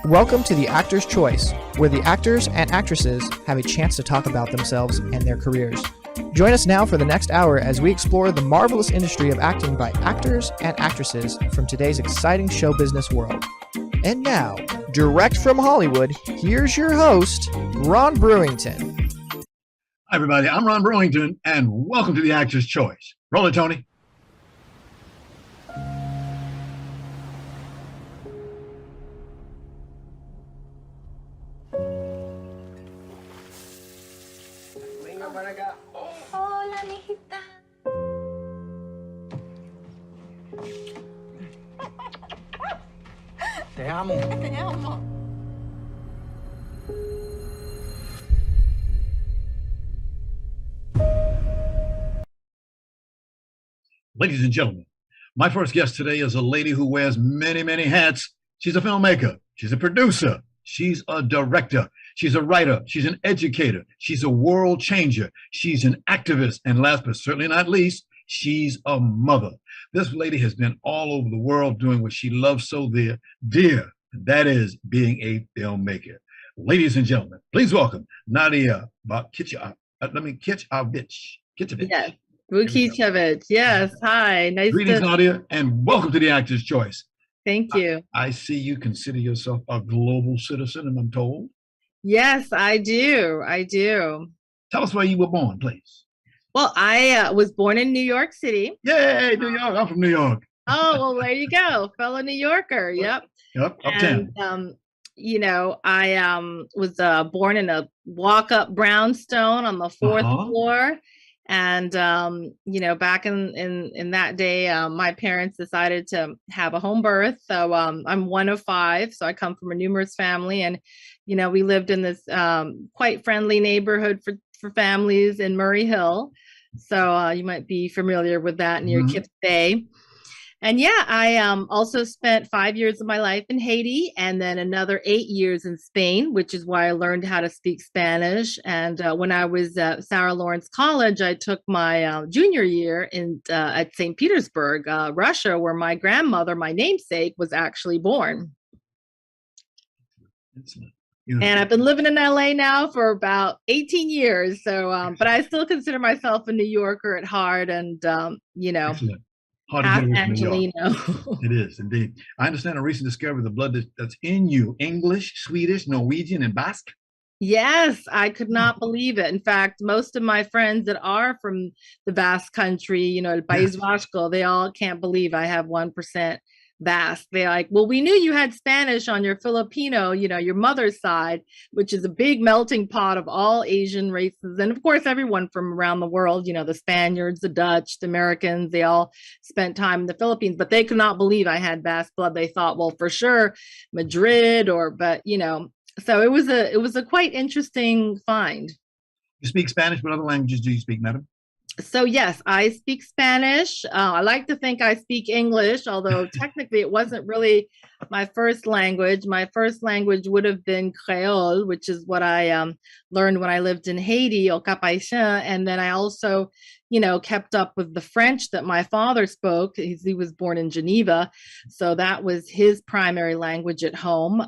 Welcome to The Actor's Choice, where the actors and actresses have a chance to talk about themselves and their careers. Join us now for the next hour as we explore the marvelous industry of acting by actors and actresses from today's exciting show business world. And now, direct from Hollywood, here's your host, Ron Brewington. Hi, everybody. I'm Ron Brewington, and welcome to The Actor's Choice. Roll it, Tony. Hola, mijita. Te amo. Te amo. Ladies and gentlemen, my first guest today is a lady who wears many, many hats. She's a filmmaker. She's a producer. She's a director. She's a writer. She's an educator. She's a world changer. She's an activist. And last but certainly not least, she's a mother. This lady has been all over the world doing what she loves so dear, and that is being a filmmaker. Ladies and gentlemen, please welcome Nadia Voukitchevitch. Yes, Voukitchevitch. Yes, hi. Greetings, Nadia, and welcome to The Actor's Choice. Thank you. I see you consider yourself a global citizen, and I'm told. Yes, I do. I do. Tell us where you were born, please. Well, I was born in New York City. Yay, New York. I'm from New York. Oh, well, there you go. Fellow New Yorker. Yep. Yep, uptown. And, I was born in a walk-up brownstone on the fourth floor. And, back in that day, my parents decided to have a home birth. So I'm one of five. So I come from a numerous family. And, we lived in this quite friendly neighborhood for families in Murray Hill. So you might be familiar with that near Kips Bay. And yeah, I also spent 5 years of my life in Haiti and then another 8 years in Spain, which is why I learned how to speak Spanish. And when I was at Sarah Lawrence College, I took my junior year at St. Petersburg, Russia, where my grandmother, my namesake, was actually born. And I've been living in LA now for about 18 years. So, but I still consider myself a New Yorker at heart and, Excellent. Half Angelino. It is indeed. I understand a recent discovery of the blood that's in you: English, Swedish, Norwegian, and Basque. Yes, I could not believe it. In fact, most of my friends that are from the Basque country, El País Vasco, they all can't believe I have 1% Basque. They're like, well, we knew you had Spanish on your Filipino, your mother's side, which is a big melting pot of all Asian races. And of course, everyone from around the world, the Spaniards, the Dutch, the Americans, they all spent time in the Philippines, but they could not believe I had Basque blood. They thought, well, for sure, Madrid so it was a quite interesting find. You speak Spanish. What other languages do you speak, madam? So yes, I speak Spanish. I like to think I speak English, although technically it wasn't really my first language. My first language would have been Creole, which is what I learned when I lived in Haiti, au Cap-Haïtien. And then I also, kept up with the French that my father spoke. He was born in Geneva. So that was his primary language at home.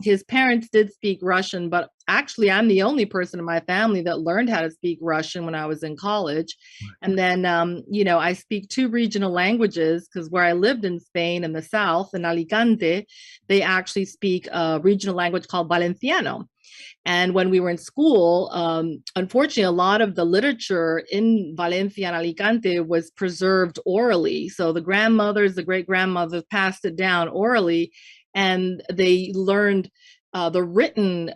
His parents did speak Russian, but actually I'm the only person in my family that learned how to speak Russian when I was in college. And then, I speak two regional languages because where I lived in Spain in the south, in Alicante, they actually speak a regional language called Valenciano. And when we were in school, unfortunately, a lot of the literature in Valencia and Alicante was preserved orally. So the grandmothers, the great grandmothers passed it down orally, and they learned the written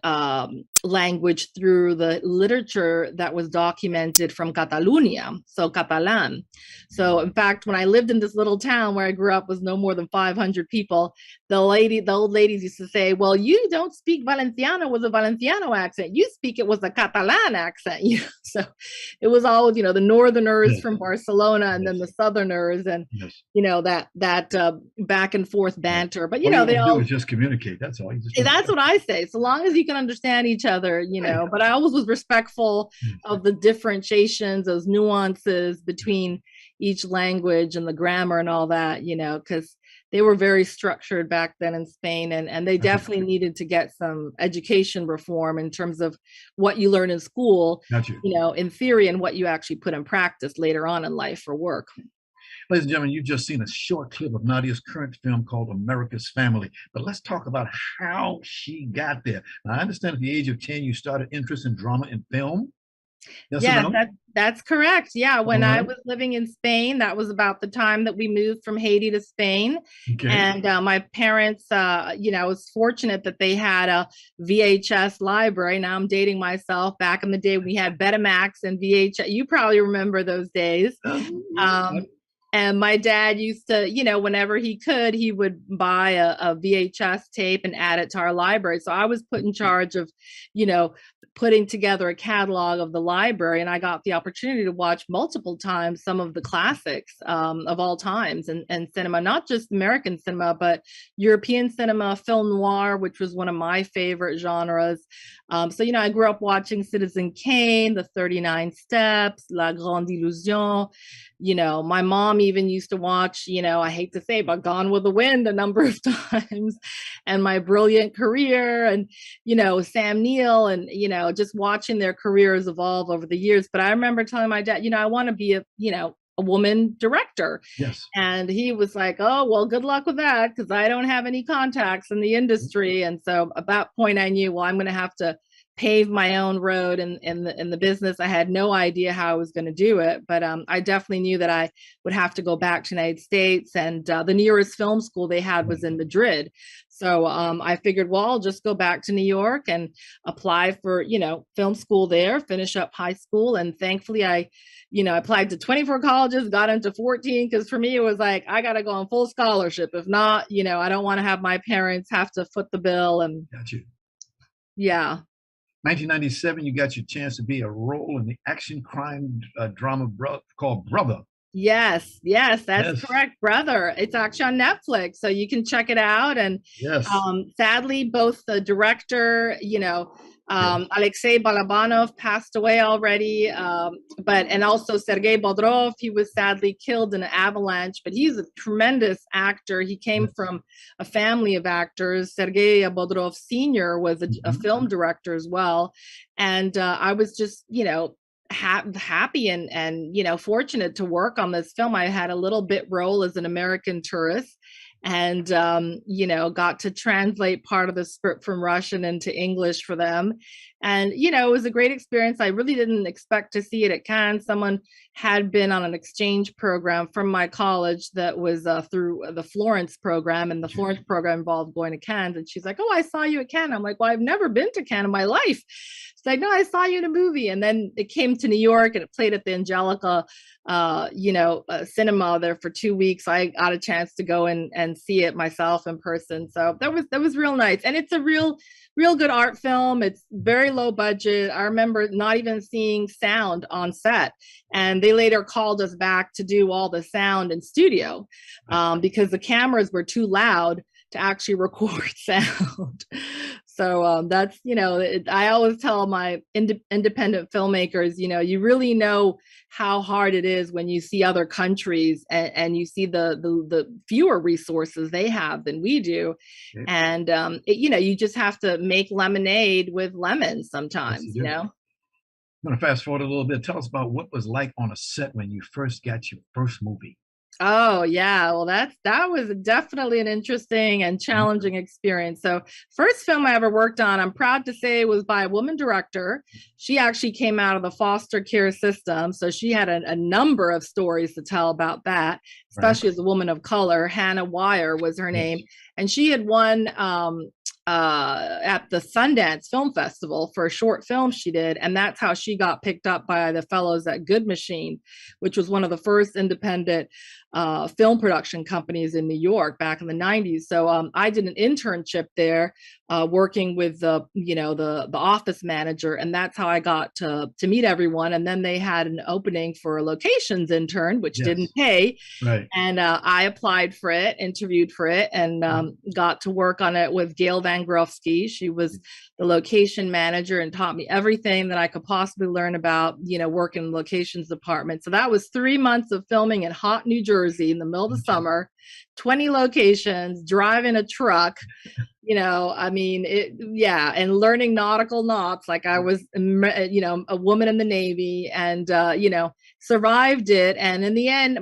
language through the literature that was documented from Catalonia, so Catalan. So in fact, when I lived in this little town where I grew up was no more than 500 people, the old ladies used to say, well, you don't speak Valenciano with a Valenciano accent. You speak it with a Catalan accent. So it was all, the northerners from Barcelona and then the southerners and, that back and forth banter. But, they all do is just communicate. That's all. That's what I say. So long as you can understand each other, but I always was respectful of the differentiations, those nuances between, each language and the grammar and all that, because they were very structured back then in Spain, and they definitely needed to get some education reform in terms of what you learn in school, in theory, and what you actually put in practice later on in life for work. Ladies and gentlemen, you've just seen a short clip of Nadia's current film called America's Family. But let's talk about how she got there. Now, I understand at the age of 10, you started interest in drama and film. Yes, yeah, that's correct. Yeah, when I was living in Spain, that was about the time that we moved from Haiti to Spain. Okay. And my parents, I was fortunate that they had a VHS library. Now I'm dating myself. Back in the day, we had Betamax and VHS. You probably remember those days. And my dad used to, whenever he could, he would buy a VHS tape and add it to our library. So I was put in charge of, putting together a catalog of the library. And I got the opportunity to watch multiple times some of the classics of all times and cinema, not just American cinema, but European cinema, film noir, which was one of my favorite genres. So, I grew up watching Citizen Kane, The 39 Steps, La Grande Illusion. My mom even used to watch, I hate to say, but Gone with the Wind a number of times, and My Brilliant Career, and, Sam Neill, and, just watching their careers evolve over the years. But I remember telling my dad, I want to be a woman director. Yes. And he was like, oh, well, good luck with that, because I don't have any contacts in the industry. And so at that point I knew, well, I'm going to have to pave my own road in the business. I had no idea how I was going to do it, but I definitely knew that I would have to go back to the United States, and the nearest film school they had was in Madrid. So I figured, well, I'll just go back to New York and apply for, film school there, finish up high school. And thankfully I applied to 24 colleges, got into 14, because for me, it was like, I got to go on full scholarship. If not, I don't want to have my parents have to foot the bill. And got you. Yeah. 1997, you got your chance to be a role in the action crime drama called Brother. Yes, that's correct, Brother. It's actually on Netflix, so you can check it out. And sadly, both the director, Alexei Balabanov passed away already, and also Sergei Bodrov, he was sadly killed in an avalanche, but he's a tremendous actor. He came from a family of actors. Sergei Bodrov Sr. was a film director as well. And I was just, happy and fortunate to work on this film. I had a little bit role as an American tourist, and got to translate part of the script from Russian into English for them. And it was a great experience. I really didn't expect to see it at Cannes. Someone had been on an exchange program from my college that was through the Florence program, and the Florence program involved going to Cannes. And she's like, oh, I saw you at Cannes. I'm like, well, I've never been to Cannes in my life. She's like, no, I saw you in a movie. And then it came to New York, and it played at the Angelica cinema there for 2 weeks. I got a chance to go and see it myself in person. So that was real nice. And it's a real good art film. It's very low budget. I remember not even seeing sound on set, and they later called us back to do all the sound in studio because the cameras were too loud to actually record sound. So that's, I always tell my independent filmmakers, you really know how hard it is when you see other countries and you see the fewer resources they have than we do. Okay. And, you just have to make lemonade with lemons sometimes, I'm going to fast forward a little bit. Tell us about what was like on a set when you first got your first movie. Oh, yeah. Well, that was definitely an interesting and challenging experience. So first film I ever worked on, I'm proud to say, was by a woman director. She actually came out of the foster care system. So she had a number of stories to tell about that, especially as a woman of color. Hannah Wire was her name. And she had won at the Sundance Film Festival for a short film she did. And that's how she got picked up by the fellows at Good Machine, which was one of the first independent film production companies in New York back in the 90s. So I did an internship there, working with the office manager, and that's how I got to meet everyone. And then they had an opening for a locations intern, which didn't pay. Right. And I applied for it, interviewed for it, and got to work on it with Gail Van Grofsky. She was the location manager and taught me everything that I could possibly learn about, working in the locations department. So that was 3 months of filming in hot New Jersey in the middle of the summer, 20 locations, driving a truck, and learning nautical knots like I was, a woman in the Navy, and, survived it. And in the end,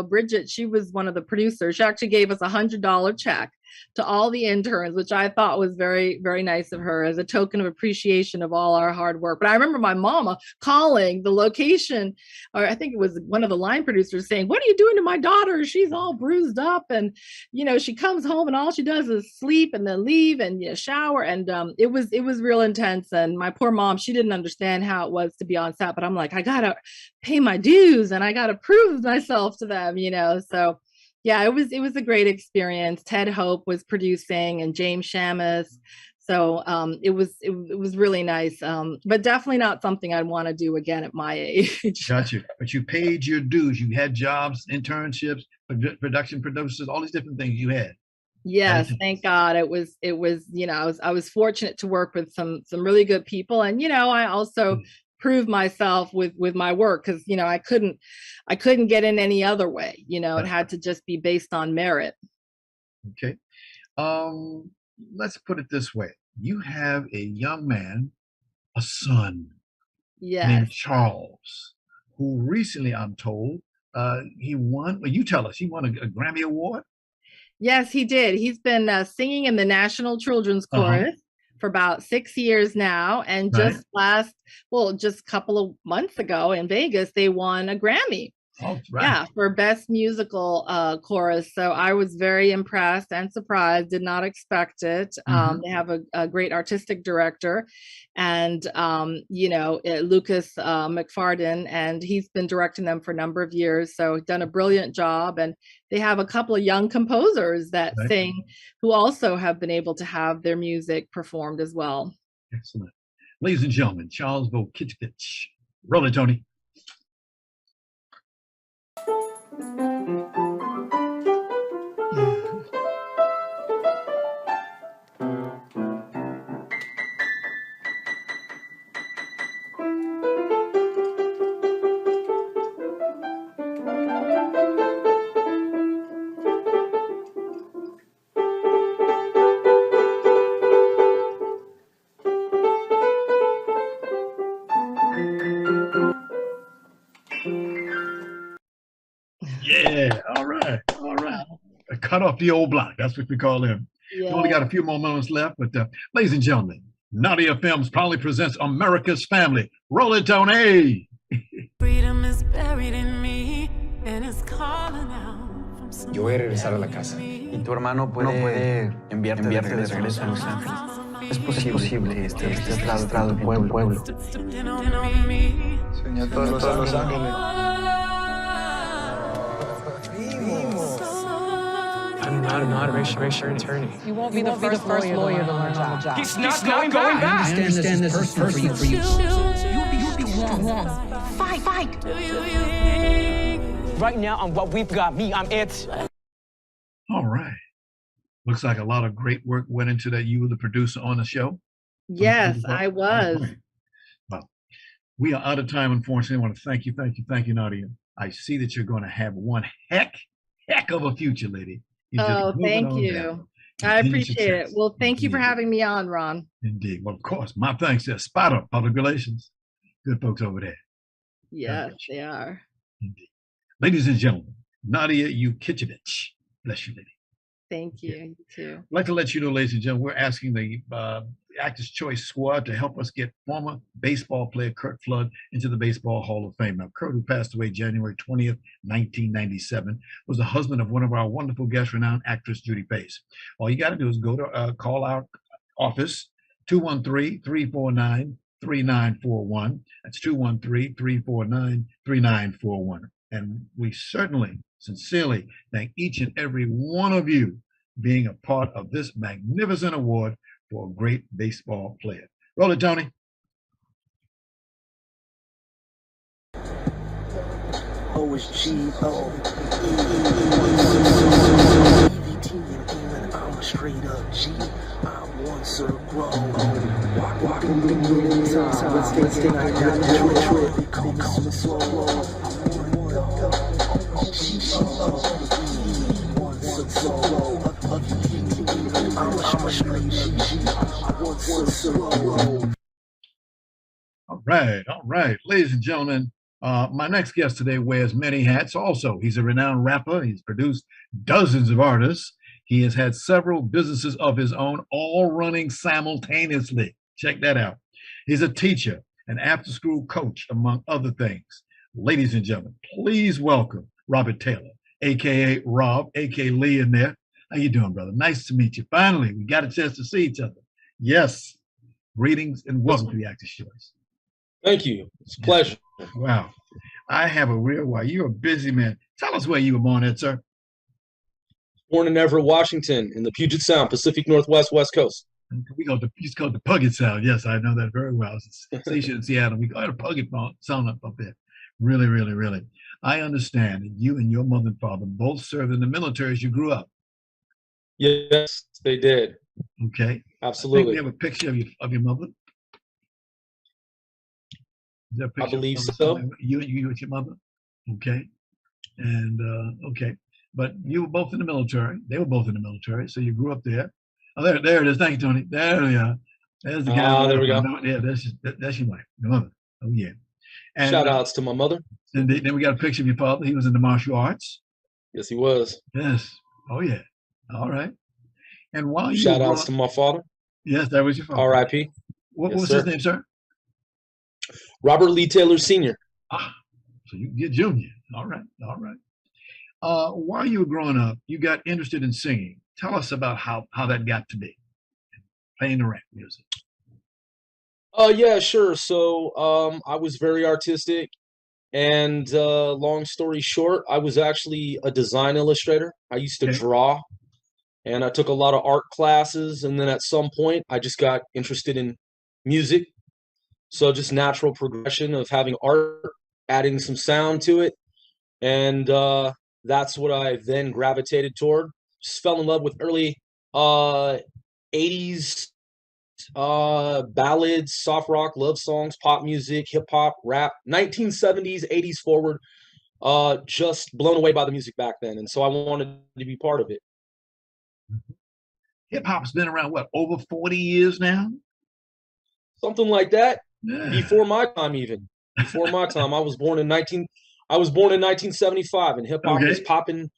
Bridget, she was one of the producers. She actually gave us $100 check to all the interns, which I thought was very, very nice of her as a token of appreciation of all our hard work. But I remember my mama calling the location, or I think it was one of the line producers, saying, "What are you doing to my daughter? She's all bruised up." And, she comes home and all she does is sleep and then leave and shower. And it was real intense. And my poor mom, she didn't understand how it was to be on set, but I'm like, I got to pay my dues and I got to prove myself to them, so yeah, it was a great experience. Ted Hope was producing and James Shamus. So it was really nice, but definitely not something I'd want to do again at my age. Got you. But you paid your dues. You had jobs, internships, production producers, all these different things you had. Yes, thank God. It was I was fortunate to work with some really good people, and I also prove myself with my work, because I couldn't get in any other way. It had to just be based on merit. Okay. Let's put it this way. You have a young man, a son, named Charles, who recently, I'm told, he won, well, you tell us, he won a Grammy Award? Yes, he did. He's been singing in the National Children's Chorus for about 6 years now. And just a couple of months ago in Vegas, they won a Grammy. Oh, right. Yeah, for Best Musical Chorus. So I was very impressed and surprised, did not expect it. They have a great artistic director, and, Lucas McFarden, and he's been directing them for a number of years. So done a brilliant job. And they have a couple of young composers that sing, who also have been able to have their music performed as well. Excellent. Ladies and gentlemen, Nadia Voukitchevitch. Roll it, Tony. Yeah, all right. Cut off the old block. That's what we call him. We only got a few more moments left, but ladies and gentlemen, Nadia Films proudly presents America's Family. Roll it, Tony. Freedom is buried in me and it's calling out from somewhere. Yo voy a regresar a la casa. Y tu hermano puede enviarte de regreso a Los Ángeles. Es posible, estés tras del pueblo. Sueña todos Los Ángeles. I'm not a racial attorney. You won't be the first lawyer to learn on the job. He's not going back. I understand this is personal for you. You'll be wrong. Fight. Right now, I'm what we've got. I'm it. All right. Looks like a lot of great work went into that. You were the producer on the show? Yes, I was. Well, we are out of time, unfortunately. I want to thank you, Nadia. I see that you're going to have one heck of a future, lady. Thank you. I appreciate it. Well, thank you for having me on, Ron. Indeed. Well, of course, my thanks to Spada Public Relations. Good folks over there. Yes, they are. Indeed. Ladies and gentlemen, Nadia Voukitchevitch. Bless you, lady. Thank you. You too. I'd like to let you know, ladies and gentlemen, we're asking the Actors Choice Squad to help us get former baseball player Curt Flood into the Baseball Hall of Fame. Now, Curt, who passed away January 20th, 1997, was the husband of one of our wonderful guest, renowned actress, Judy Pace. All you got to do is go to call our office, 213-349-3941. That's 213-349-3941. And we certainly, sincerely thank each and every one of you being a part of this magnificent award for a great baseball player. Roll it, Tony. I'm a straight up G. I'm one sir grow. Walk let's take I got the trip. Coming slow. I'm a straight G. One sir grow. All right. Ladies and gentlemen, my next guest today wears many hats also. He's a renowned rapper. He's produced dozens of artists. He has had several businesses of his own, all running simultaneously. Check that out. He's a teacher, an after-school coach, among other things. Ladies and gentlemen, please welcome Robert Taylor, a.k.a. Rob, a.k.a. Lee in there. How you doing, brother? Nice to meet you. Finally, we got a chance to see each other. Yes. Greetings and welcome to the Actor's Choice. Thank you. It's a pleasure. Wow. I have a real why. You're a busy man. Tell us where you were born at, sir. Born in Everett, Washington, in the Puget Sound, Pacific Northwest, West Coast. We go to it's called the Puget Sound. Yes, I know that very well. It's a station in Seattle. We go to Puget Sound up there. Really, really, really. I understand that you and your mother and father both served in the military as you grew up. Yes, they did. Okay. Absolutely. I think we have a picture of your mother. Is there a picture I believe of so. You with your mother. Okay. And okay. But you were both in the military. They were both in the military. So you grew up there. Oh, there it is. Thank you, Tony. There we are. There's the guy. There we go. Yeah, that's your wife, your mother. Oh, yeah. And, shout outs to my mother. And then we got a picture of your father. He was in the martial arts. Yes, he was. Yes. Oh, yeah. All right. And while you shout outs to my father. Yes, that was your father. R.I.P. What was his name, sir? Robert Lee Taylor Sr. Ah, so you're junior. All right. All right. While you were growing up, you got interested in singing. Tell us about how that got to be, playing the rap music. Yeah, sure. So I was very artistic, and long story short, I was actually a design illustrator. I used to draw, and I took a lot of art classes, and then at some point, I just got interested in music. So just natural progression of having art, adding some sound to it, and that's what I then gravitated toward. Just fell in love with early 80s ballads, soft rock, love songs, pop music, hip hop, rap, 1970s, 80s forward. Just blown away by the music back then. And so I wanted to be part of it. Hip hop's been around, what, over 40 years now? Something like that. Yeah. Before my time, even. Before my time. I was born in 1975, and hip hop was popping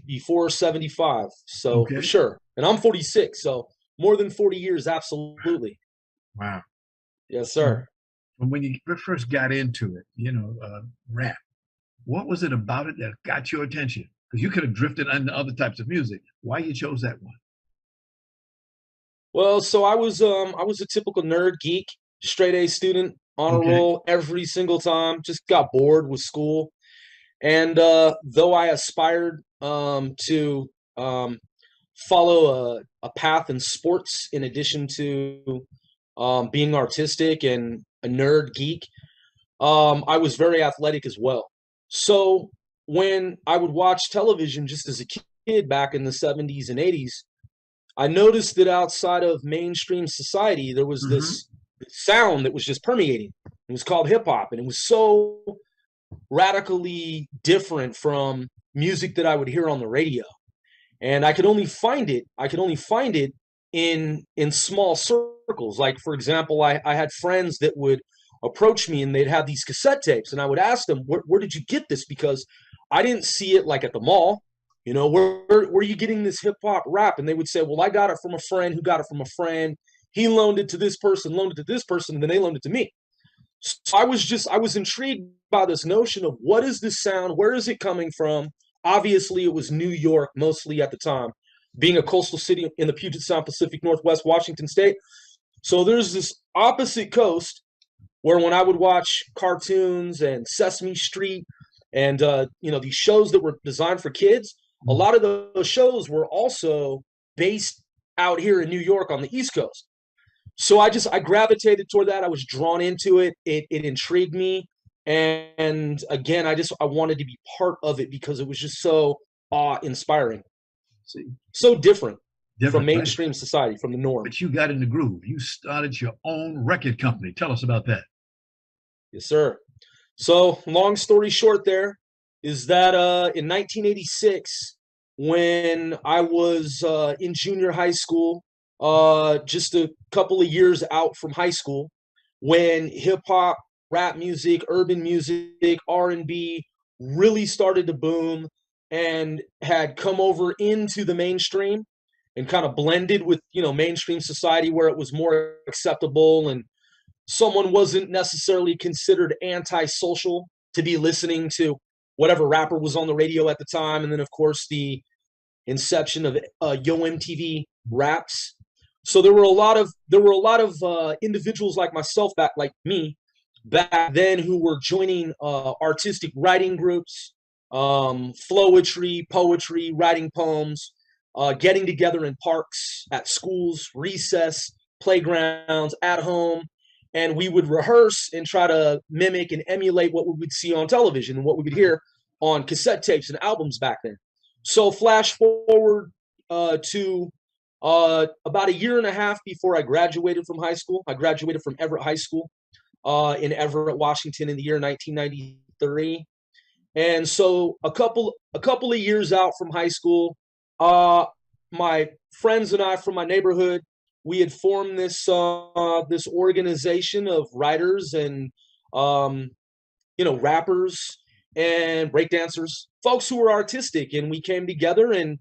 before 75. So for sure. And I'm 46, so more than 40 years, absolutely. Wow. Yes, sir. And when you first got into it, rap, what was it about it that got your attention? Because you could have drifted into other types of music. Why you chose that one? Well, so I was a typical nerd geek, straight A student, honor roll every single time. Just got bored with school, and though I aspired to follow a path in sports in addition to being artistic and a nerd geek, I was very athletic as well. So when I would watch television just as a kid back in the 70s and 80s, I noticed that outside of mainstream society, there was this sound that was just permeating. It was called hip hop, and it was so radically different from music that I would hear on the radio. And I could only find it in small circles. Like, for example, I had friends that would approach me and they'd have these cassette tapes, and I would ask them, where did you get this? Because I didn't see it like at the mall. Where are you getting this hip hop rap? And they would say, well, I got it from a friend who got it from a friend. He loaned it to this person, and then they loaned it to me. So I was intrigued by this notion of what is this sound? Where is it coming from? Obviously, it was New York mostly at the time, being a coastal city in the Puget Sound, Pacific Northwest, Washington State. So there's this opposite coast where when I would watch cartoons and Sesame Street And these shows that were designed for kids, a lot of those shows were also based out here in New York on the East Coast. So I gravitated toward that. I was drawn into it. It intrigued me. And again, I wanted to be part of it because it was just so awe-inspiring. See, so different from right? mainstream society, from the norm. But you got in the groove. You started your own record company. Tell us about that. Yes, sir. So long story short there is that in 1986, when I was in junior high school, just a couple of years out from high school, when hip-hop, rap music, urban music, R&B really started to boom and had come over into the mainstream and kind of blended with, mainstream society where it was more acceptable and someone wasn't necessarily considered antisocial to be listening to whatever rapper was on the radio at the time. And then, of course, the inception of Yo MTV Raps. So there were a lot of individuals like myself, like me, back then, who were joining artistic writing groups, flowetry, poetry, writing poems, getting together in parks, at schools, recess, playgrounds, at home, and we would rehearse and try to mimic and emulate what we would see on television and what we would hear on cassette tapes and albums back then. So flash forward to about a year and a half before I graduated from high school. I graduated from Everett High School in Everett, Washington, in the year 1993. And so a couple of years out from high school, my friends and I from my neighborhood, we had formed this organization of writers and rappers and breakdancers, folks who were artistic, and we came together and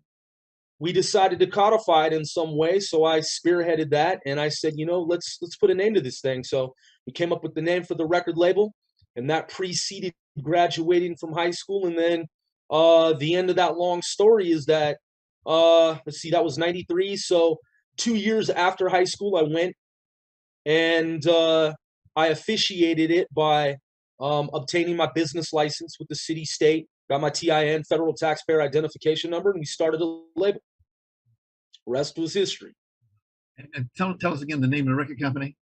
we decided to codify it in some way. So I spearheaded that, and I said, let's put a name to this thing. So we came up with the name for the record label, and that preceded graduating from high school. And then the end of that long story is that that was 93. So 2 years after high school, I went and I officiated it by obtaining my business license with the city, state, got my TIN, federal taxpayer identification number, and we started a label. Rest was history. And tell us again the name of the record company.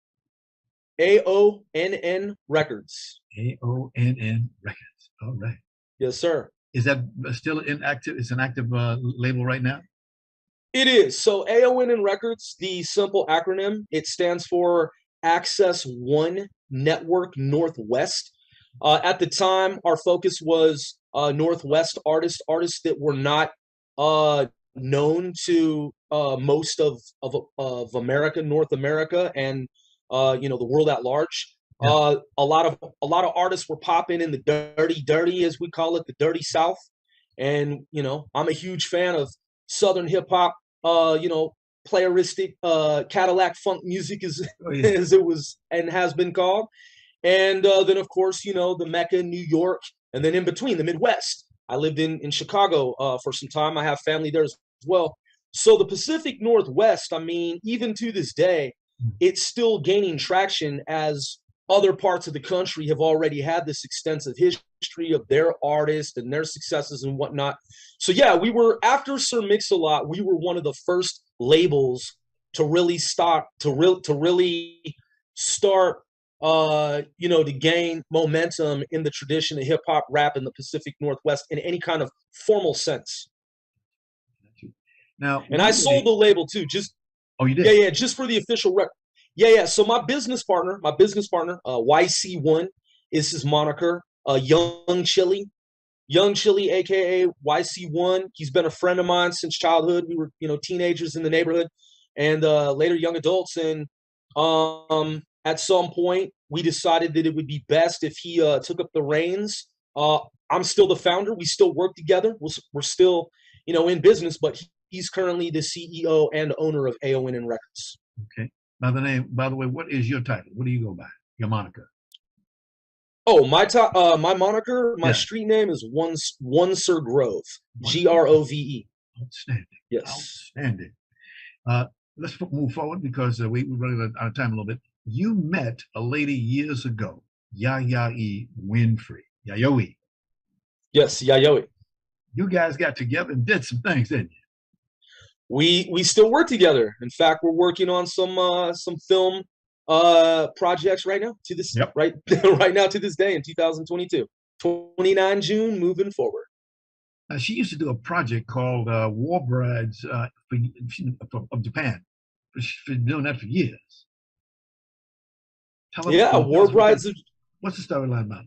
AONN Records. AONN Records. All right. Yes, sir. Is that still inactive? It's an active label right now? It is. So AONN Records, the simple acronym, it stands for Access One Network Northwest. At the time, our focus was Northwest artists that were not known to most of America, North America, and the world at large. Yeah. A lot of artists were popping in the dirty, as we call it, the dirty South. And I'm a huge fan of Southern hip hop. Playeristic Cadillac funk music, as it was and has been called. And then, of course, the Mecca, New York, and then in between, the Midwest. I lived in Chicago for some time. I have family there as well. So the Pacific Northwest, I mean, even to this day, it's still gaining traction as other parts of the country have already had this extensive history of their artists and their successes and whatnot. So yeah, we were, after Sir Mix-a-Lot, we were one of the first labels to really start to gain momentum in the tradition of hip hop rap in the Pacific Northwest in any kind of formal sense. Now, and I sold the label too. Oh, you did? Yeah, just for the official record. Yeah. So my business partner, YC1 is his moniker. Young Chili, aka YC1. He's been a friend of mine since childhood. We were, teenagers in the neighborhood, and later young adults. And at some point, we decided that it would be best if he took up the reins. I'm still the founder. We still work together. We're still, in business, but he's currently the CEO and owner of AONN Records. Okay. By the way, what is your title? What do you go by? Your moniker? Oh, my moniker, my street name is One Sir Grove, Grove. Outstanding. Yes. Outstanding. Let's move forward because we're running out of time a little bit. You met a lady years ago, Yayoi Winfrey. Yayoi. Yes, Yayoi. You guys got together and did some things, didn't you? We still work together. In fact, we're working on some film projects right now to this right right now to this day in 2022. 29 June moving forward. She used to do a project called War Brides of Japan. She's been doing that for years. Tell us, War Brides of... What's the storyline about?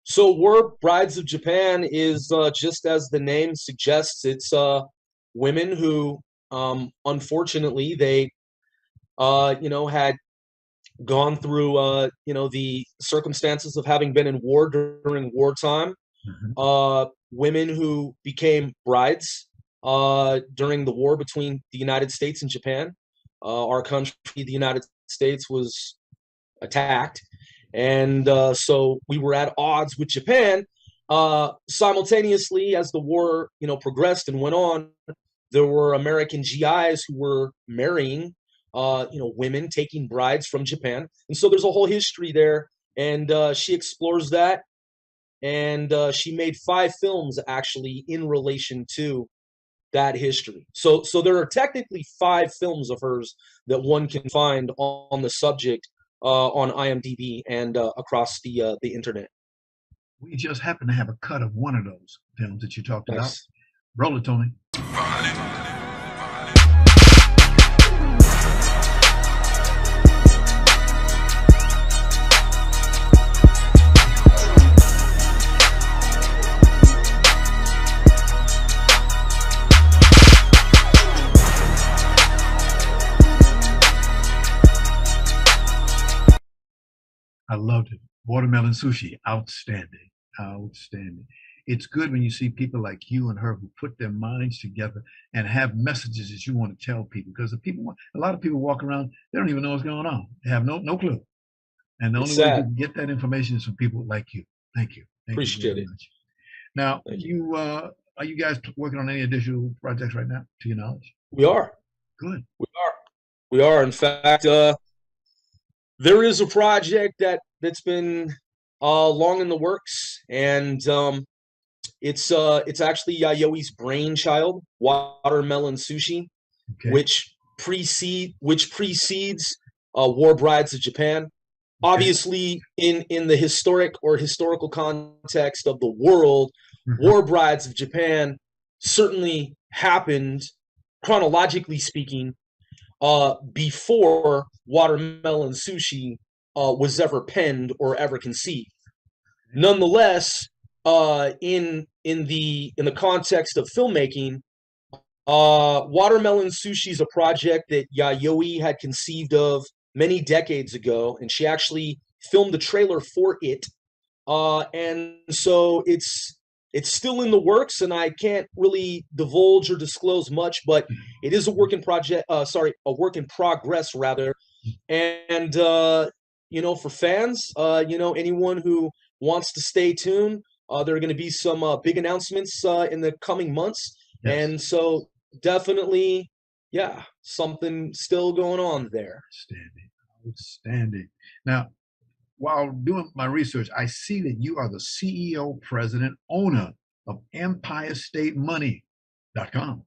So War Brides of Japan is just as the name suggests, it's women who unfortunately they had gone through the circumstances of having been in war during wartime. Women who became brides during the war between the United States and Japan. Our country, the United States, was attacked, and so we were at odds with Japan. Simultaneously, as the war progressed and went on, there were American GIs who were marrying women, taking brides from Japan, and so there's a whole history there, and she explores that. And she made 5 films actually in relation to that history. So there are technically 5 films of hers that one can find on the subject on IMDb and across the internet. We just happen to have a cut of one of those films that you talked about. Roll it, Tony. I loved it. Watermelon sushi, outstanding, outstanding. It's good when you see people like you and her who put their minds together and have messages that you want to tell people. Because a lot of people walk around, they don't even know what's going on. They have no clue. And the only way you can get that information is from people like you. Thank you. Appreciate it. Much. Now, are you guys working on any additional projects right now, to your knowledge? We are. Good. We are. In fact, there is a project that's been long in the works, and it's actually Yayoi's brainchild, Watermelon Sushi, which precedes War Brides of Japan. Obviously, in the historical context of the world, War Brides of Japan certainly happened, chronologically speaking, before Watermelon Sushi was ever penned or ever conceived. Nonetheless, in the context of filmmaking, Watermelon Sushi is a project that Yayoi had conceived of many decades ago, and she actually filmed the trailer for it. And so it's still in the works, and I can't really divulge or disclose much, but it is a work in progress rather. And for fans, anyone who wants to stay tuned, there are going to be some big announcements in the coming months. Yes. And so definitely, something still going on there. Outstanding. Now, while doing my research, I see that you are the CEO, president, owner of EmpireStateMoney.com.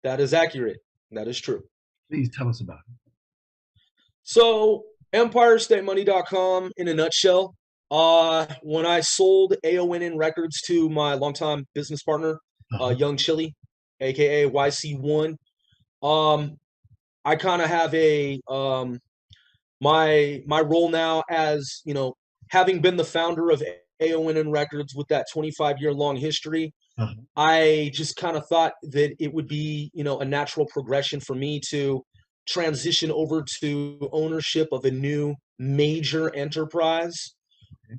That is accurate. That is true. Please tell us about it. So, EmpireStateMoney.com, in a nutshell, when I sold AONN Records to my longtime business partner, Young Chili, aka YC1, I kind of have my role now as, having been the founder of AONN Records with that 25-year long history, I just kind of thought that it would be, a natural progression for me to transition over to ownership of a new major enterprise,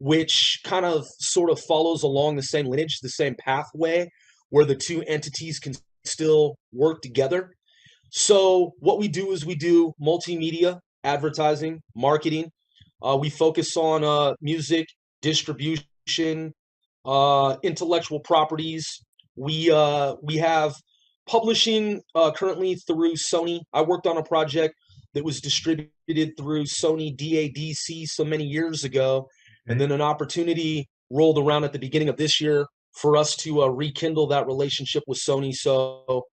which kind of sort of follows along the same lineage, the same pathway, where the two entities can still work together. So what we do is we do multimedia, advertising, marketing. We focus on music, distribution, intellectual properties. We have publishing currently through Sony. I worked on a project that was distributed through Sony DADC so many years ago, and then an opportunity rolled around at the beginning of this year for us to rekindle that relationship with Sony. So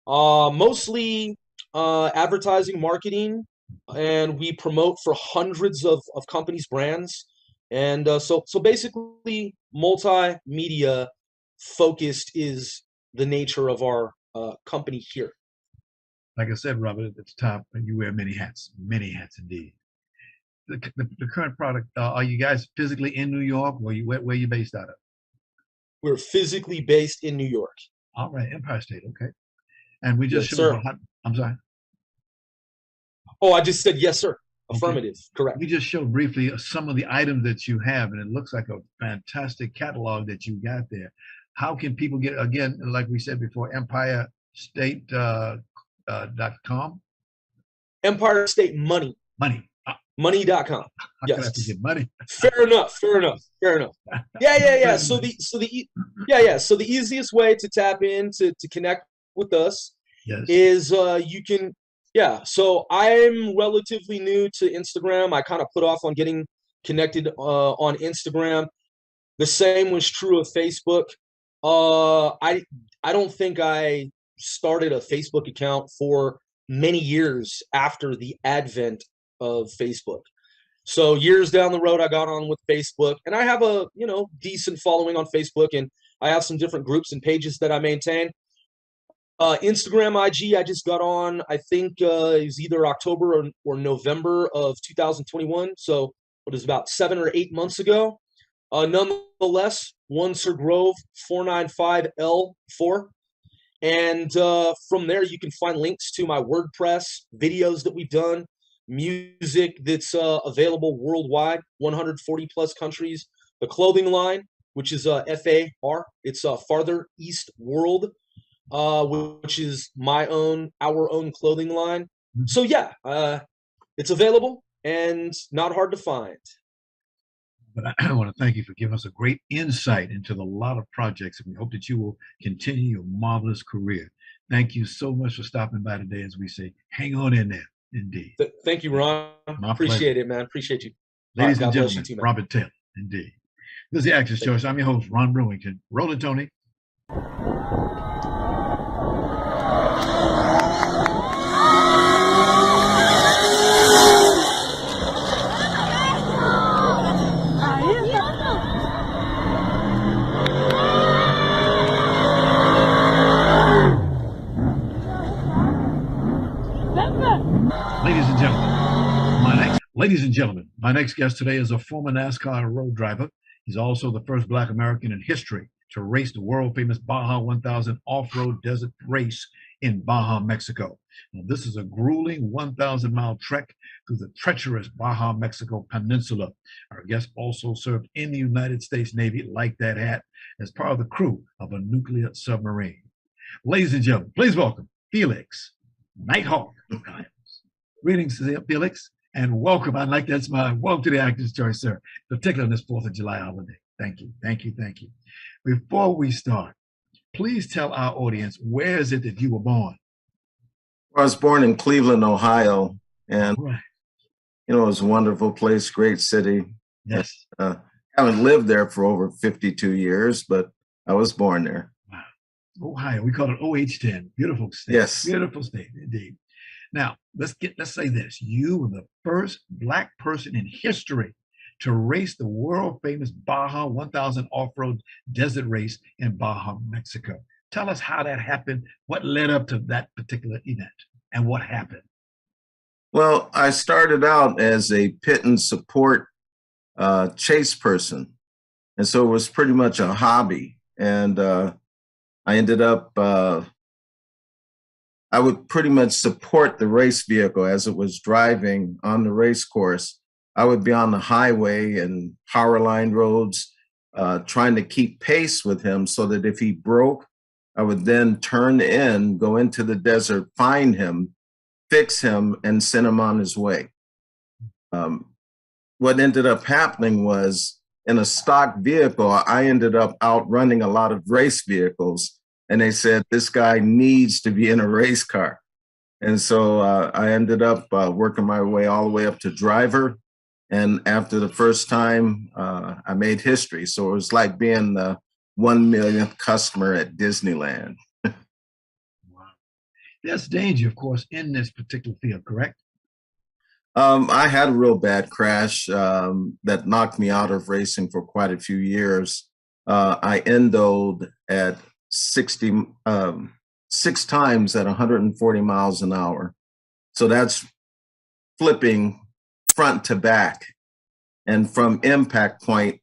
mostly advertising, marketing, and we promote for hundreds of companies' brands. And so basically multimedia focused is the nature of our company here. Like I said, Robert, at the top, you wear many hats indeed. The current product, are you guys physically in New York, or where are you based out of? We're physically based in New York. All right, Empire State, okay. And we just Yes, showed, sir. I'm sorry. Oh, I just said yes, sir. Okay. Affirmative, correct. We just showed briefly some of the items that you have, and it looks like a fantastic catalog that you got there. How can people get, again, like we said before, EmpireState.com? Empire State Money. Money.com. How Yes. can I forget money? Fair enough. Yeah. So the easiest way to tap in to connect with us Yes. is you can, so I'm relatively new to Instagram. I kind of put off on getting connected on Instagram. The same was true of Facebook. I don't think I started a Facebook account for many years after the advent of Facebook. So years down the road, I got on with Facebook, and I have a decent following on Facebook, and I have some different groups and pages that I maintain. Instagram, IG, I just got on, I think it was either October or November of 2021. So it was about 7 or 8 months ago. Nonetheless, One Sir Grove 495L4. And from there, you can find links to my WordPress, videos that we've done, music that's available worldwide, 140 plus countries. The clothing line, which is FAR, it's Farther East World, which is our own clothing line. So it's available and not hard to find. But I want to thank you for giving us a great insight into the lot of projects, and we hope that you will continue your marvelous career. Thank you so much for stopping by today. As we say, hang on in there, indeed. Thank you, Ron. Appreciate it, man. Appreciate you. Ladies and God bless gentlemen, you too, man. Robert Taylor, indeed. This is the Actor's Choice. I'm your host, Ron Brewington. Roll it, Tony. Ladies and gentlemen, my next guest today is a former NASCAR road driver. He's also the first Black American in history to race the world-famous Baja 1000 off-road desert race in Baja, Mexico. Now, this is a grueling 1,000-mile trek through the treacherous Baja, Mexico peninsula. Our guest also served in the United States Navy, like that hat, as part of the crew of a nuclear submarine. Ladies and gentlemen, please welcome Felix, Nighthawk. Greetings, Felix. And welcome. I like that smile. Welcome to the Actor's Choice, sir, particularly on this 4th of July holiday. Thank you. Before we start, please tell our audience, where is it that you were born? I was born in Cleveland, Ohio, and Right. it was a wonderful place, great city. Yes. Haven't lived there for over 52 years, but I was born there. Wow. Ohio, we call it OH10. Beautiful state. Yes. Beautiful state, indeed. Now, let's say this. You were the first Black person in history to race the world-famous Baja 1000 off-road desert race in Baja, Mexico. Tell us how that happened, what led up to that particular event, and what happened. Well, I started out as a pit and support chase person, and so it was pretty much a hobby. And I ended up I would pretty much support the race vehicle as it was driving on the race course. I would be on the highway and power line roads, trying to keep pace with him so that if he broke, I would then turn in, go into the desert, find him, fix him, and send him on his way. What ended up happening was, in a stock vehicle, I ended up outrunning a lot of race vehicles. And they said, this guy needs to be in a race car. And so I ended up working my way all the way up to driver. And after the first time, I made history. So it was like being the 1 millionth customer at Disneyland. Wow. There's danger, of course, in this particular field, correct? I had a real bad crash that knocked me out of racing for quite a few years. I endoed at 6 times at 140 miles an hour. So that's flipping front to back. And from impact point,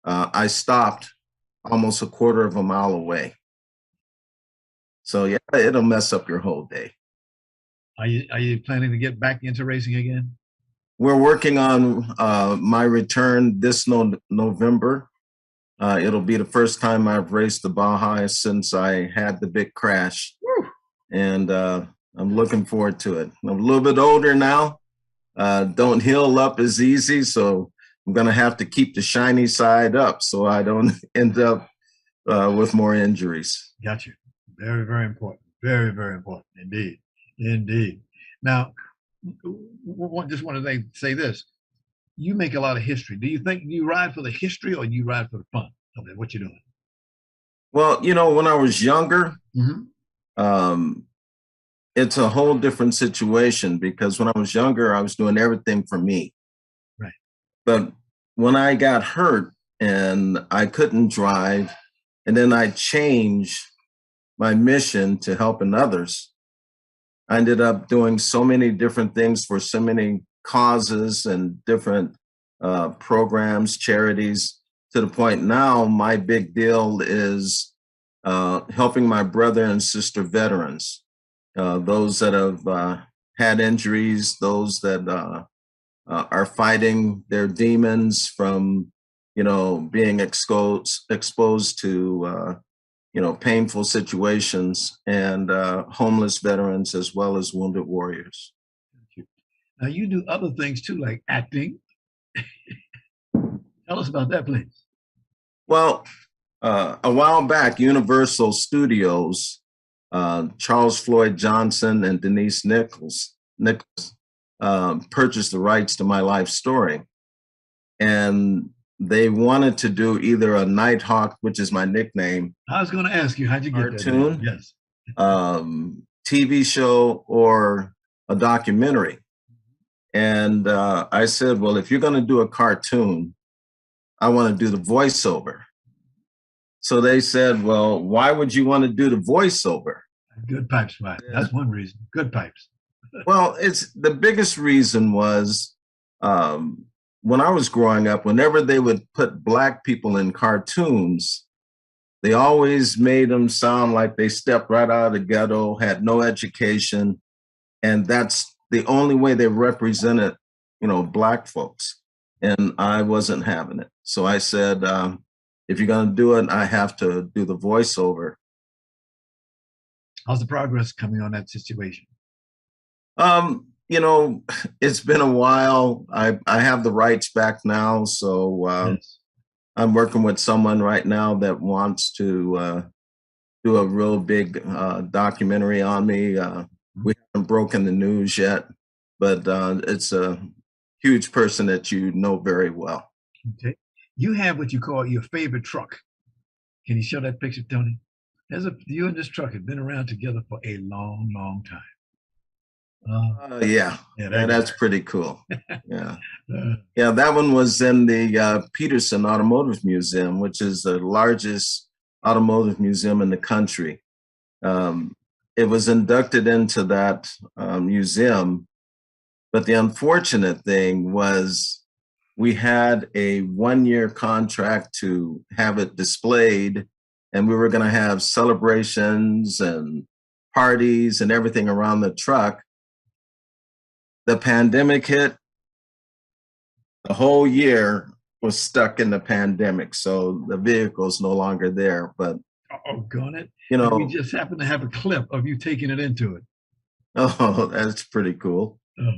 I stopped almost a quarter of a mile away. So yeah, it'll mess up your whole day. Are you planning to get back into racing again? We're working on my return this November. It'll be the first time I've raced the Baja since I had the big crash. Woo. And I'm looking forward to it. I'm a little bit older now. Don't heal up as easy, so I'm going to have to keep the shiny side up so I don't end up with more injuries. Got you. Very, very important. Very, very important indeed. Indeed. Now, just want to say this. You make a lot of history. Do you think you ride for the history or you ride for the fun of it, what you're doing? Well, when I was younger, it's a whole different situation because when I was younger, I was doing everything for me. Right. But when I got hurt and I couldn't drive, and then I changed my mission to helping others, I ended up doing so many different things for so many causes and different programs, charities, to the point now my big deal is helping my brother and sister veterans, those that have had injuries, those that are fighting their demons from, being exposed to painful situations, and homeless veterans as well as wounded warriors. Now you do other things too, like acting. Tell us about that, please. Well, a while back, Universal Studios, Charles Floyd Johnson and Denise Nichols purchased the rights to my life story. And they wanted to do either a Nighthawk, which is my nickname. I was going to ask you, how'd you get cartoon, that? Yes. TV show, or a documentary. And I said, well, if you're going to do a cartoon, I want to do the voiceover. So they said, well, why would you want to do the voiceover? Good pipes, right? Yeah. That's one reason. Good pipes. Well, it's the biggest reason was when I was growing up, whenever they would put Black people in cartoons, they always made them sound like they stepped right out of the ghetto, had no education, and that's the only way they represented, Black folks. And I wasn't having it. So I said, if you're going to do it, I have to do the voiceover. How's the progress coming on that situation? It's been a while. I have the rights back now. So yes. I'm working with someone right now that wants to do a real big documentary on me. We haven't broken the news yet, but it's a huge person that you know very well. Okay. You have what you call your favorite truck. Can you show that picture, Tony? You and this truck have been around together for a long, long time. Yeah, that's pretty cool. Yeah. Yeah, that one was in the Peterson Automotive Museum, which is the largest automotive museum in the country. It was inducted into that museum, but the unfortunate thing was we had a 1-year contract to have it displayed, and we were going to have celebrations and parties and everything around the truck. The pandemic hit. The whole year was stuck in the pandemic, so the vehicle's no longer there. But got it. We just happen to have a clip of you taking it into it. Oh, that's pretty cool. Oh.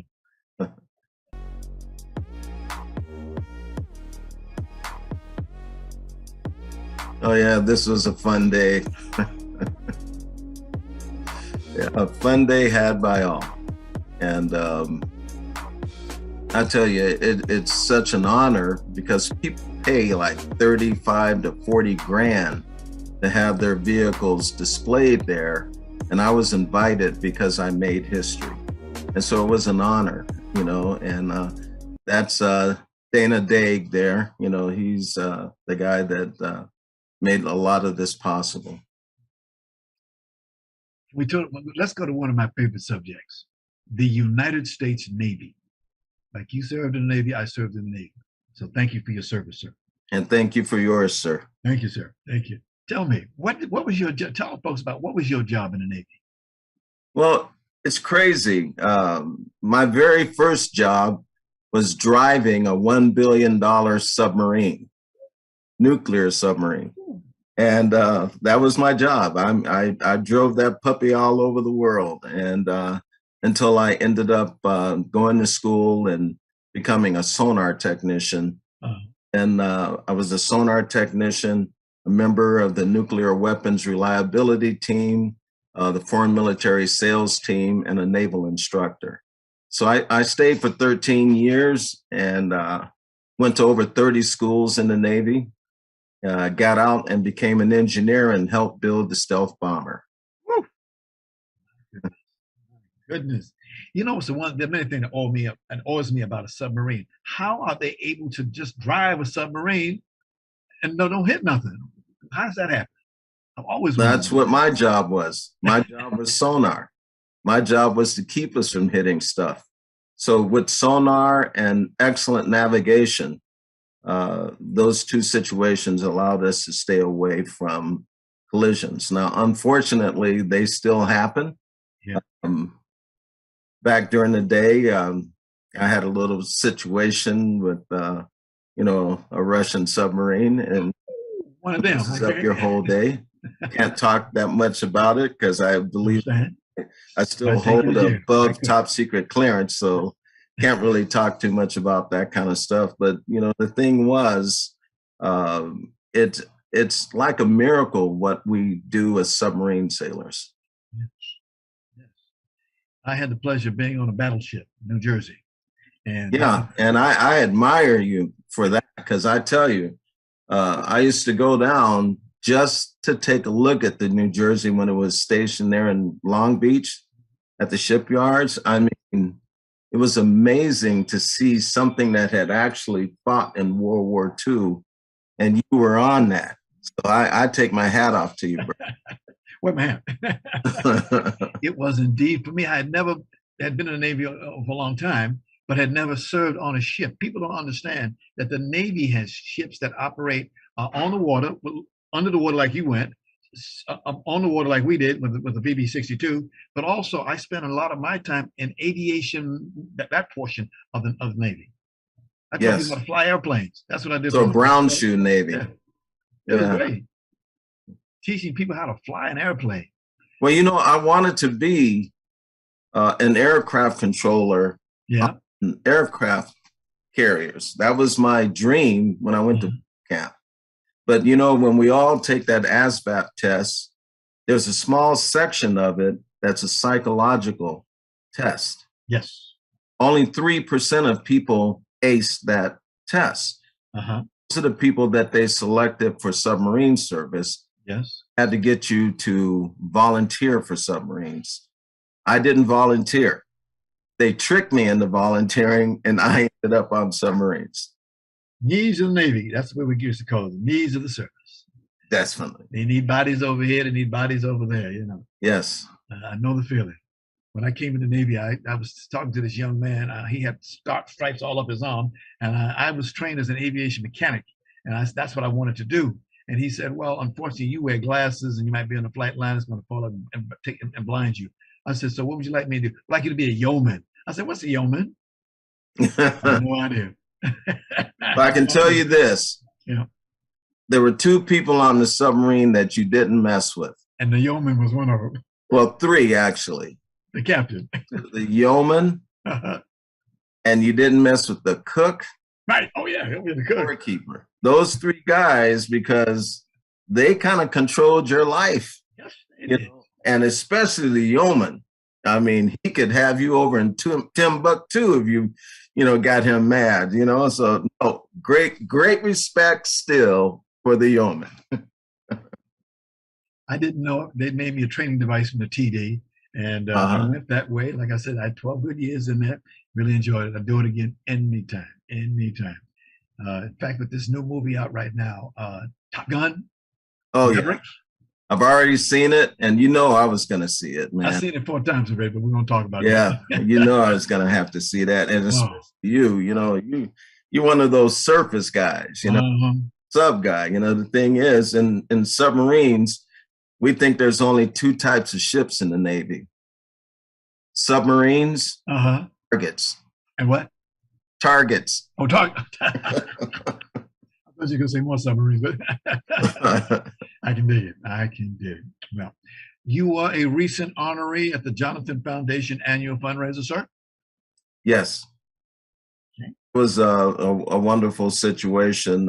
Oh yeah, this was a fun day. Yeah, a fun day had by all. And I tell you, it's such an honor because people pay like 35 to 40 grand to have their vehicles displayed there. And I was invited because I made history. And so it was an honor, you know, and that's Dana Daig there. You know, he's the guy that made a lot of this possible. Let's go to one of my favorite subjects, the United States Navy. Like you served in the Navy, I served in the Navy. So thank you for your service, sir. And thank you for yours, sir. Thank you, sir. Thank you. Tell me, what was your job? Tell folks about what was your job in the Navy? Well, it's crazy. My very first job was driving a $1 billion submarine, nuclear submarine. And that was my job. I drove that puppy all over the world, and until I ended up going to school and becoming a sonar technician. And I was a sonar technician, a member of the nuclear weapons reliability team, the foreign military sales team, and a naval instructor. So I stayed for 13 years and went to over 30 schools in the Navy. Got out and became an engineer and helped build the stealth bomber. Woo. Goodness. You know, there are many things that awes me about a submarine. How are they able to just drive a submarine and don't hit nothing? How does that happen? I've always wondered. That's what my job was. My job was sonar. My job was to keep us from hitting stuff. So with sonar and excellent navigation, those two situations allowed us to stay away from collisions. Now, unfortunately, they still happen. Yeah. Back during the day, I had a little situation with, you know, a Russian submarine, and one of them messes up your whole day. Can't talk that much about it because I believe I still hold above top secret clearance, so can't really talk too much about that kind of stuff. But you know, the thing was, it's like a miracle what we do as submarine sailors. Yes. I had the pleasure of being on a battleship, New Jersey. And and I admire you for that, because I tell you, I used to go down just to take a look at the New Jersey when it was stationed there in Long Beach at the shipyards. I mean, it was amazing to see something that had actually fought in World War II, and you were on that. So I take my hat off to you, bro. Well, man, it was indeed for me. I had been in the Navy for a long time, but had never served on a ship. People don't understand that the Navy has ships that operate on the water, under the water like you went, on the water like we did with the BB-62, but also I spent a lot of my time in aviation, that portion of the Navy. I taught people how to fly airplanes. That's what I did. So brown shoe Navy. Yeah. It was great. Teaching people how to fly an airplane. Well, you know, I wanted to be an aircraft controller on aircraft carriers. That was my dream when I went to camp. But, you know, when we all take that ASVAB test, there's a small section of it that's a psychological test. Yes. Only 3% of people ace that test. Those are the people that they selected for submarine service. Yes. Had to get you to volunteer for submarines. I didn't volunteer. They tricked me into volunteering, and I ended up on submarines. Needs of the Navy. That's what we used to call them. Needs of the service. Definitely. They need bodies over here. They need bodies over there, you know. Yes. I know the feeling. When I came in the Navy, I was talking to this young man. He had stripes all up his arm, and I was trained as an aviation mechanic, and that's what I wanted to do. And he said, well, unfortunately, you wear glasses, and you might be on the flight line. It's going to fall up and blind you. I said, so what would you like me to do? I'd like you to be a yeoman. I said, what's a yeoman? I have no idea. But I can tell you this. Yeah. There were 2 people on the submarine that you didn't mess with. And the yeoman was one of them. Well, 3, actually. The captain. The yeoman. And you didn't mess with the cook. Right. Oh, yeah. He'll be the cook. Doorkeeper. Those 3 guys, because they kind of controlled your life. Yes, you know? And especially the yeoman. I mean, he could have you over in Timbuktu if you got him mad, So no, great respect still for the yeoman. I didn't know they made me a training device from the TD, and I went that way. Like I said, I had 12 good years in there. Really enjoyed it. I'd do it again anytime. In fact, with this new movie out right now, Top Gun. Oh, yeah. I've already seen it, and I was going to see it, man. I've seen it 4 times already, but we're going to talk about it. Yeah, I was going to have to see that. And it's you're one of those surface guys, sub guy. The thing is, in submarines, we think there's only 2 types of ships in the Navy. Submarines, targets. And what? Targets. Oh, target. I thought you were going to say more submarines, but I can dig it. Well, you are a recent honoree at the Jonathan Foundation annual fundraiser, sir? Yes. Okay. It was a wonderful situation.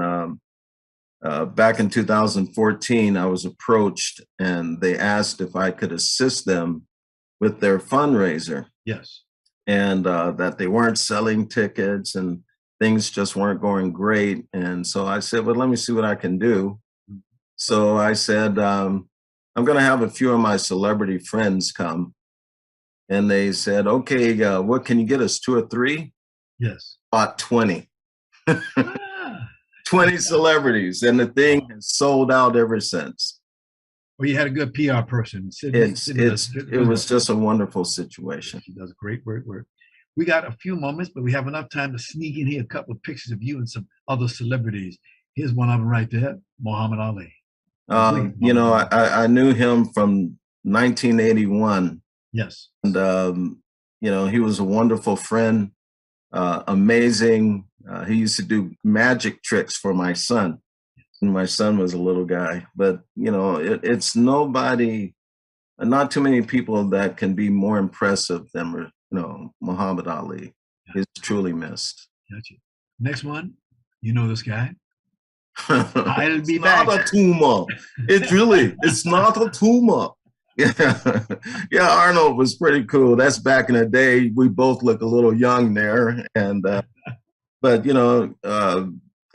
Back in 2014, I was approached and they asked if I could assist them with their fundraiser. Yes. And that they weren't selling tickets and things just weren't going great. And so I said, well, let me see what I can do. So I said, I'm going to have a few of my celebrity friends come. And they said, okay, what can you get us, 2 or 3? Yes. About 20. 20 celebrities. And the thing has sold out ever since. Well, you had a good PR person. It was just a wonderful situation. She does great work. We got a few moments, but we have enough time to sneak in here a couple of pictures of you and some other celebrities. Here's one of them right there, Muhammad Ali. I knew him from 1981. Yes. And, he was a wonderful friend, amazing. He used to do magic tricks for my son. And my son was a little guy, but it's nobody, not too many people that can be more impressive than Muhammad Ali. He's truly missed. Gotcha. Next one, this guy. I'll be back. Not a tumor. It's not a tumor. Yeah, Arnold was pretty cool. That's back in the day. We both look a little young there, and but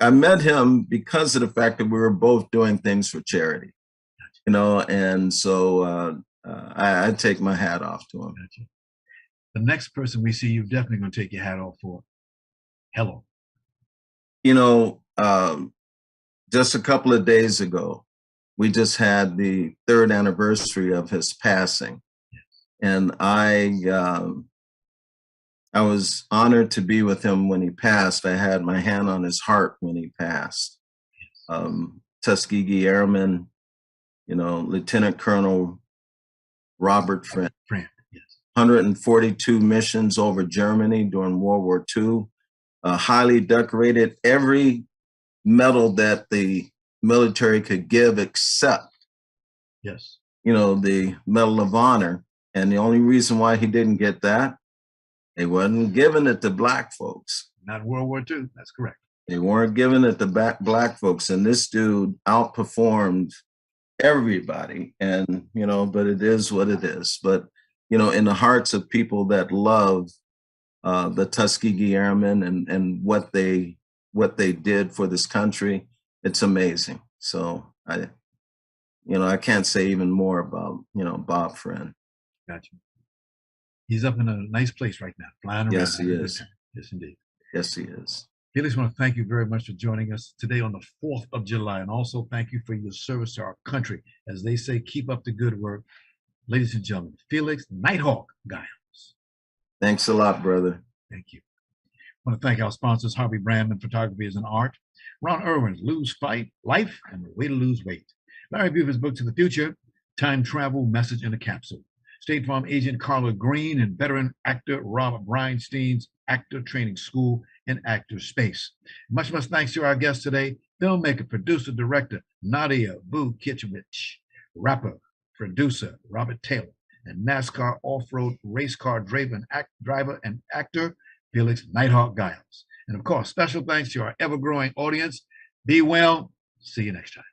I met him because of the fact that we were both doing things for charity, and so I take my hat off to him. Gotcha. The next person we see, you're definitely going to take your hat off for. Hello. Just a couple of days ago, we just had the 3rd anniversary of his passing. Yes. And I was honored to be with him when he passed. I had my hand on his heart when he passed. Yes. Tuskegee Airman, Lieutenant Colonel Robert Friend. Yes. 142 missions over Germany during World War II. Highly decorated, every medal that the military could give except, yes, the Medal of Honor. And the only reason why he didn't get that, they wasn't giving it to Black folks. Not World War II. That's correct. They weren't giving it to Black folks. And this dude outperformed everybody. And, but it is what it is. But, in the hearts of people that love the Tuskegee Airmen and what they did for this country, it's amazing. So I can't say even more about, Bob Friend. Gotcha. He's up in a nice place right now, flying around. Yes, he is. Yes, indeed. Yes, he is. Felix, I want to thank you very much for joining us today on the 4th of July. And also thank you for your service to our country. As they say, keep up the good work. Ladies and gentlemen, Felix Nighthawk Giles. Thanks a lot, brother. Thank you. I want to thank our sponsors, Harvey Brandman Photography is an Art, Ron Irwin's Lose Fight, Life, and the Way to Lose Weight, Larry Buford's Book to the Future, Time Travel, Message in a Capsule, State Farm agent Carla Green, and veteran actor Robert Breinstein's Actor Training School and Actor Space. Much thanks to our guest today, filmmaker, producer, director Nadia Voukitchevitch, rapper, producer Robert Taylor, and NASCAR off-road race car driver and actor Felix Nighthawk Giles. And of course, special thanks to our ever-growing audience. Be well. See you next time.